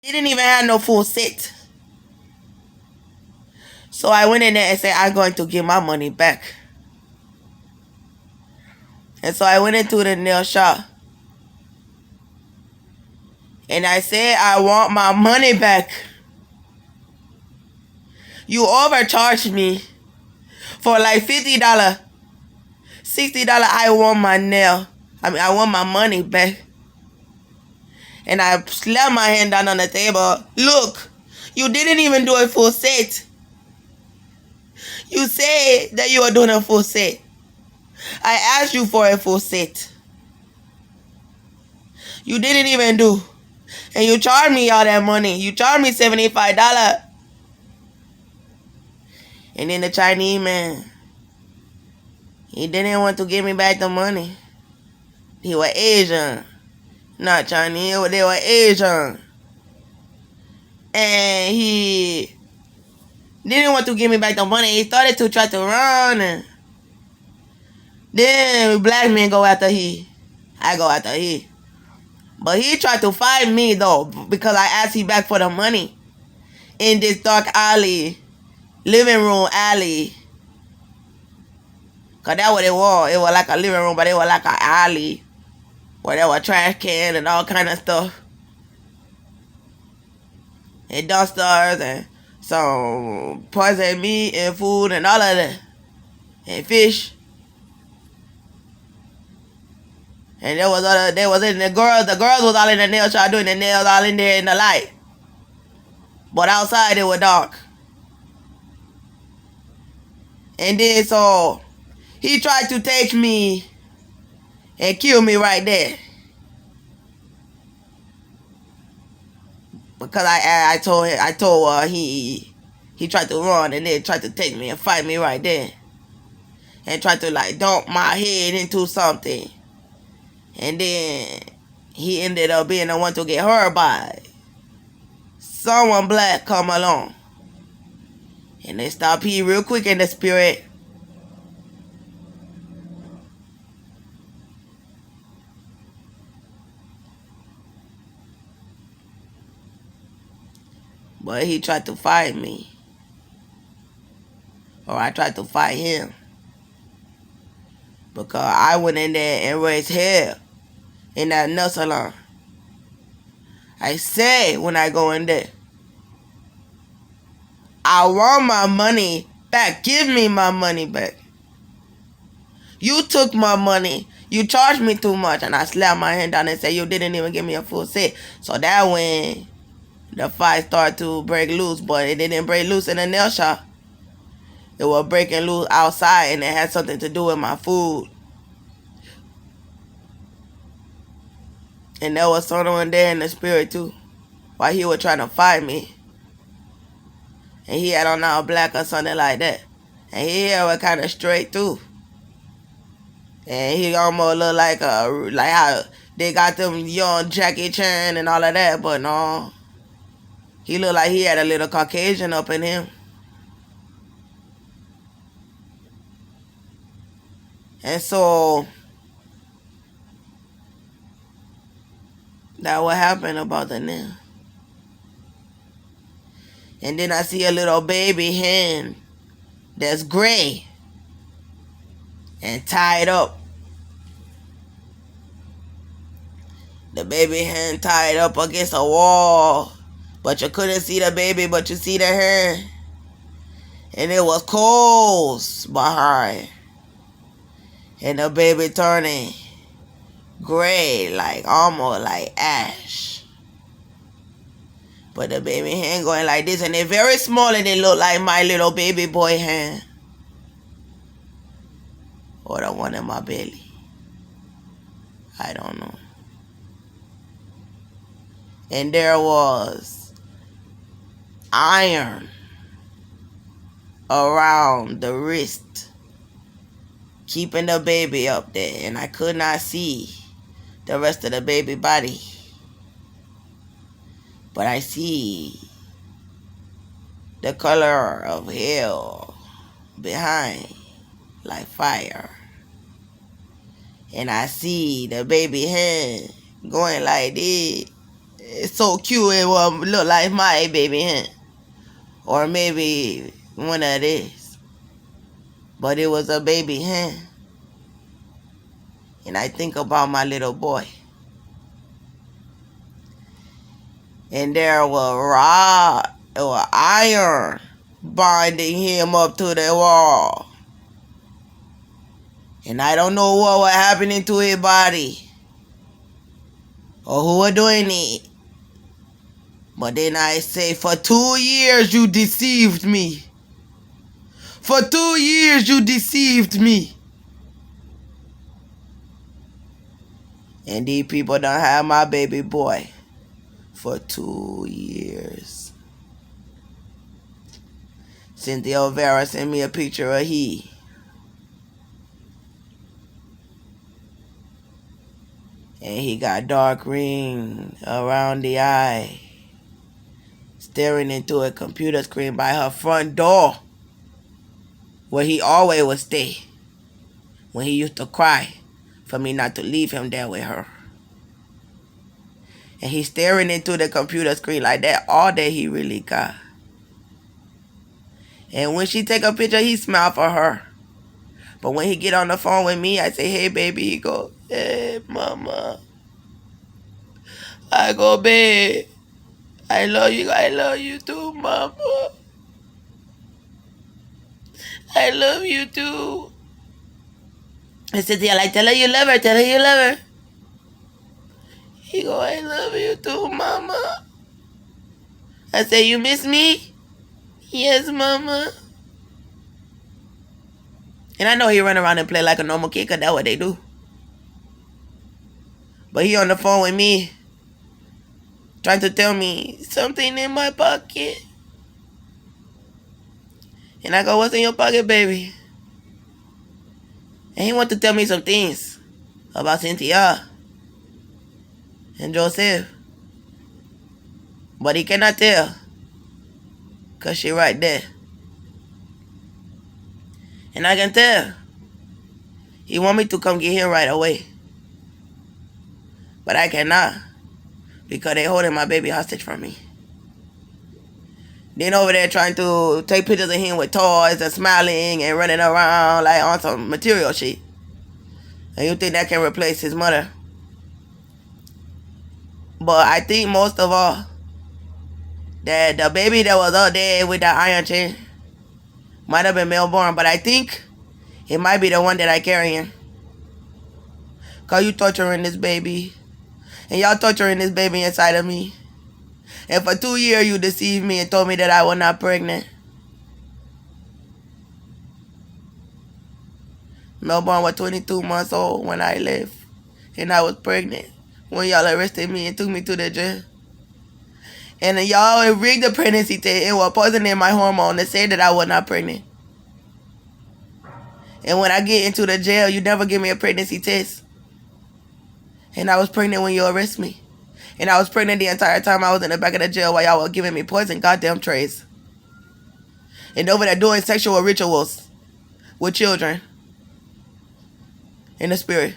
Didn't even have no full set. So I went in there and said, I'm going to give my money back. And so I went into the nail shop. And I said, I want my money back. You overcharged me for like $50, $60. I want my nail. I want my money back. And I slammed my hand down on the table. Look, you didn't even do a full set. You said that you were doing a full set. I asked you for a full set. You didn't even do. And you charged me all that money. You charged me $75. And then the Chinese man, he didn't want to give me back the money. He was Asian. Not Chinese, they were Asian. And he didn't want to give me back the money. He started to try to run. And then black men go after he. I go after he. But he tried to fight me though, because I asked him back for the money. In this dark alley. Living room alley. Cause that's what it was. It was like a living room, but it was like an alley. Where there were trash cans and all kind of stuff. And dusters and some poisoned meat and food and all of that. And fish. And there was in the girls was all in the nail shop doing the nails all in there in the light. But outside it was dark. And then so he tried to take me and kill me right there. Because I told he tried to run and then tried to take me and fight me right there. And tried to like dump my head into something. And then he ended up being the one to get hurt by someone black come along. And they stopped he real quick in the spirit. But he tried to fight me. Or I tried to fight him. Because I went in there and raised hell in that nail salon. I say when I go in there, I want my money back. Give me my money back. You took my money. You charged me too much. And I slapped my hand down and said, you didn't even give me a full set. So that when the fight started to break loose. But it didn't break loose in the nail shop. It was breaking loose outside. And it had something to do with my food. And there was someone there in the spirit too. While he was trying to fight me. And he had on all black or something like that. And his hair was kind of straight too. And he almost looked like how they got them young Jackie Chan and all of that. But no. He looked like he had a little Caucasian up in him. And so that what happened about the nail. And then I see a little baby hand that's gray and tied up. The baby hand tied up against a wall. But you couldn't see the baby, but you see the hand. And it was coals behind. And the baby turning gray, like almost like ash. But the baby hand going like this, and they're very small, and they look like my little baby boy hand. Or the one in my belly. I don't know. And there was iron around the wrist, keeping the baby up there, and I could not see the rest of the baby body. But I see the color of hell behind, like fire. And I see the baby hand going like this. It's so cute it will look like my baby hen. Or maybe one of these. But it was a baby hen. And I think about my little boy. And there was rod or iron binding him up to the wall. And I don't know what was happening to his body. Or who was doing it. But then I say, for 2 years you deceived me. For 2 years you deceived me. And these people done have my baby boy for 2 years. Cynthia Vera sent me a picture of he. And he got dark ring around the eye. Staring into a computer screen by her front door. Where he always would stay. When he used to cry for me not to leave him there with her. And he's staring into the computer screen like that all day he really got. And when she take a picture, he smile for her. But when he get on the phone with me, I say, hey, baby. He go, hey, mama. I go, babe. I love you. I love you too, mama. I love you too. I said, yeah, like, tell her you love her. Tell her you love her. He go, I love you too, mama. I say, you miss me? Yes, mama. And I know he run around and play like a normal kid, because that's what they do. But he on the phone with me, trying to tell me something in my pocket. And I go, what's in your pocket, baby? And he want to tell me some things about Cynthia and Joseph. But he cannot tell, because she right there. And I can tell. He want me to come get him right away. But I cannot, because they holding my baby hostage from me. Then over there trying to take pictures of him with toys and smiling and running around like on some material shit. And you think that can replace his mother. But I think most of all, that the baby that was up there with that iron chain might have been male born, but I think it might be the one that I carrying. Cause you torturing this baby. And y'all torturing this baby inside of me. And for 2 years you deceived me and told me that I was not pregnant. Melbourne was 22 months old when I left. And I was pregnant when y'all arrested me and took me to the jail. And then y'all rigged the pregnancy test and were poisoning my hormone to say that I was not pregnant. And when I get into the jail, you never give me a pregnancy test. And I was pregnant when you arrest me. And I was pregnant the entire time I was in the back of the jail while y'all were giving me poison goddamn trays. And over there doing sexual rituals with children. In the spirit.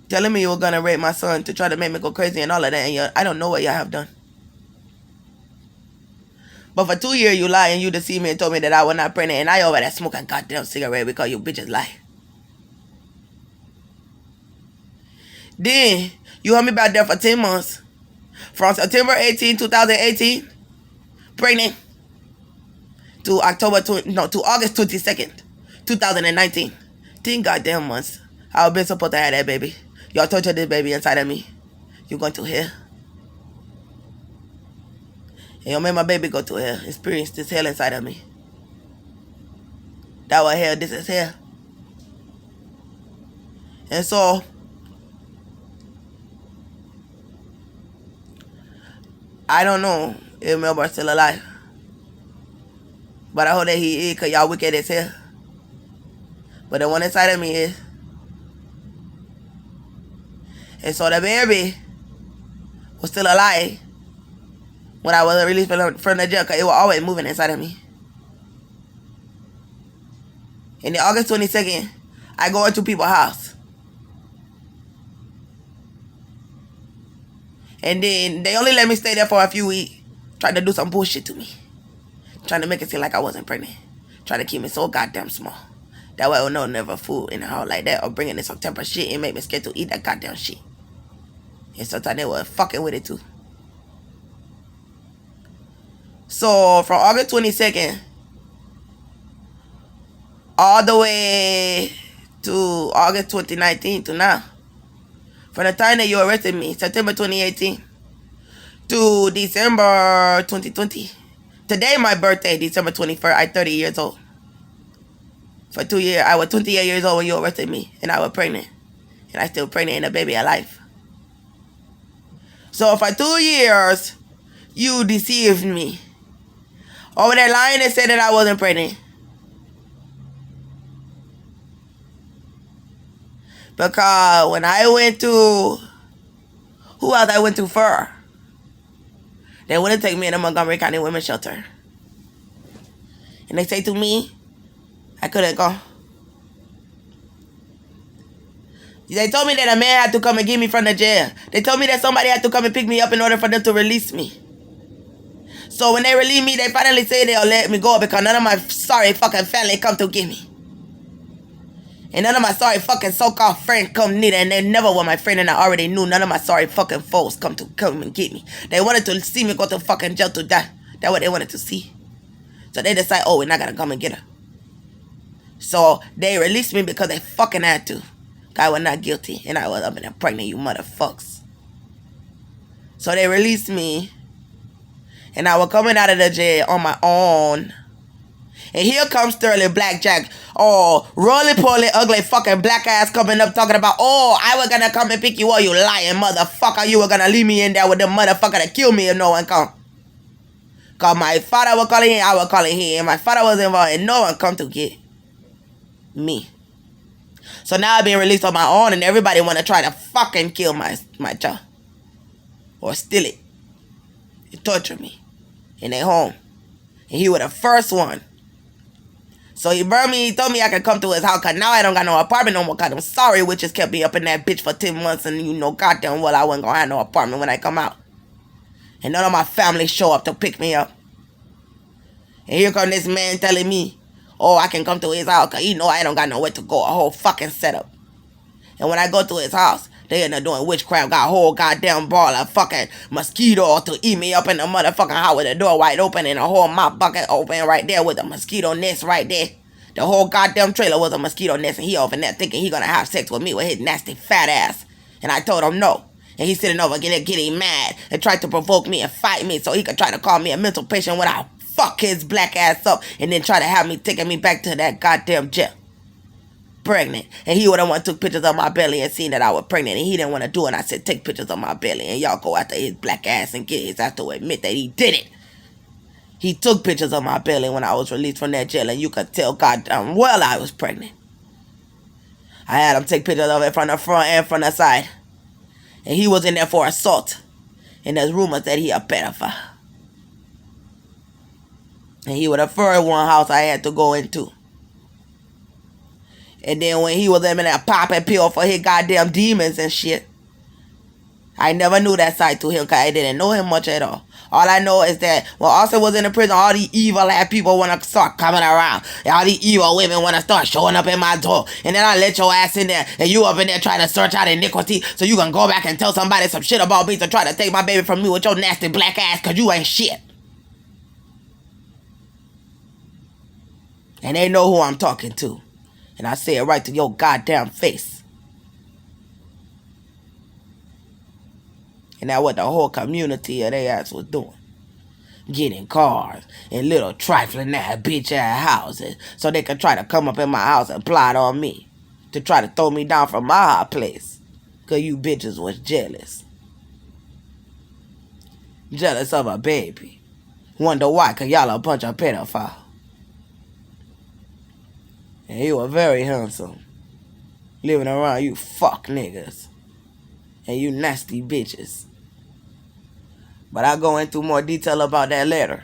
Telling me you were going to rape my son to try to make me go crazy and all of that. And I don't know what y'all have done. But for 2 years you lied and you deceived me and told me that I was not pregnant. And I over there smoking goddamn cigarette because you bitches lie. Then you held me back there for 10 months. From September 18, 2018, pregnant, to August 22nd, 2019. 10 goddamn months. I've been supposed to have that baby. Y'all tortured this baby inside of me. You're going to hell. And you made my baby go to hell. Experience this hell inside of me. That was hell. This is hell. And so, I don't know if Melbourne's still alive. But I hope that he is, because y'all wicked as hell. But the one inside of me is. And so the baby was still alive when I was released from the jail, because it was always moving inside of me. And then August 22nd, I go into people's house. And then they only let me stay there for a few weeks. Tried to do some bullshit to me. Trying to make it seem like I wasn't pregnant. Trying to keep me so goddamn small. That way I would know never food in the house like that or bringing in some temper shit and make me scared to eat that goddamn shit. And sometimes they were fucking with it too. So from August 22nd all the way to August 2019 to now, from the time that you arrested me, September 2018 to December 2020. Today my birthday, December 21st, I'm 30 years old. For 2 years, I was 28 years old when you arrested me, and I was pregnant. And I still pregnant and a baby alive. So for 2 years, you deceived me. Over there lying and said that I wasn't pregnant. Because when I went to, who else I went to for? They wouldn't take me in the Montgomery County Women's Shelter. And they say to me, I couldn't go. They told me that a man had to come and get me from the jail. They told me that somebody had to come and pick me up in order for them to release me. So when they released me, they finally say they'll let me go because none of my sorry fucking family come to get me. And none of my sorry fucking so-called friends come neither. And they never were my friend and I already knew none of my sorry fucking foes come and get me. They wanted to see me go to fucking jail to die. That's what they wanted to see. So they decide, oh, we're not gonna come and get her. So they released me because they fucking had to. I was not guilty and I was up in there pregnant, you motherfuckers. So they released me and I was coming out of the jail on my own. And here comes Sterling Blackjack. Oh, roly-poly, ugly fucking black ass coming up talking about, oh, I was gonna come and pick you up, you lying motherfucker. You were gonna leave me in there with the motherfucker to kill me if no one come. Cause my father was calling him, I was calling him. And my father was involved and no one come to get me. So now I've been released on my own and everybody want to try to fucking kill my child. Or steal it. And torture me. In their home. And he was the first one. So he burned me, he told me I could come to his house because now I don't got no apartment no more because them sorry witches kept me up in that bitch for 10 months and you know goddamn well I wasn't going to have no apartment when I come out. And none of my family show up to pick me up. And here come this man telling me, oh, I can come to his house because he know I don't got nowhere to go. A whole fucking setup. And when I go to his house, they end up doing witchcraft. Got a whole goddamn ball of fucking mosquito to eat me up in the motherfucking house with the door wide open and a whole mop bucket open right there with a mosquito nest right there. The whole goddamn trailer was a mosquito nest and he over there thinking he gonna have sex with me with his nasty fat ass. And I told him no. And he's sitting over getting mad and tried to provoke me and fight me so he could try to call me a mental patient when I fuck his black ass up and then try to have me taking me back to that goddamn jail. Pregnant. And he would have want to took pictures of my belly and seen that I was pregnant and he didn't want to do it. And I said, take pictures of my belly and y'all go after his black ass and get his ass to admit that he did it. He took pictures of my belly when I was released from that jail and you could tell goddamn well I was pregnant. I had him take pictures of it from the front and from the side. And he was in there for assault. And there's rumors that he a pedophile. And he was the first one house I had to go into. And then when he was in there popping pill for his goddamn demons and shit, I never knew that side to him because I didn't know him much at all. All I know is that when Austin was in the prison, all the evil ass people want to start coming around. All the evil women want to start showing up in my door. And then I let your ass in there and you up in there trying to search out iniquity so you can go back and tell somebody some shit about me to try to take my baby from me with your nasty black ass because you ain't shit. And they know who I'm talking to. And I say it right to your goddamn face. And that's what the whole community of their ass was doing. Getting cars and little trifling ass bitch ass houses so they could try to come up in my house and plot on me. To try to throw me down from my high place. Because you bitches was jealous. Jealous of a baby. Wonder why, because y'all a bunch of pedophiles. And he was very handsome. Living around you fuck niggas. And you nasty bitches. But I'll go into more detail about that later.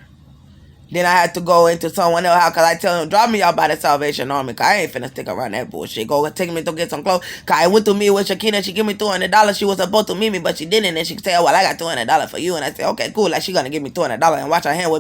Then I had to go into someone else house because I tell him, drop me out by the Salvation Army because I ain't finna stick around that bullshit. Go take me to get some clothes. Because I went to meet with Shakina. She give me $200. She was supposed to meet me, but she didn't. And she said, oh, well, I got $200 for you. And I said, okay, cool. Like, she going to give me $200 and wash her hand with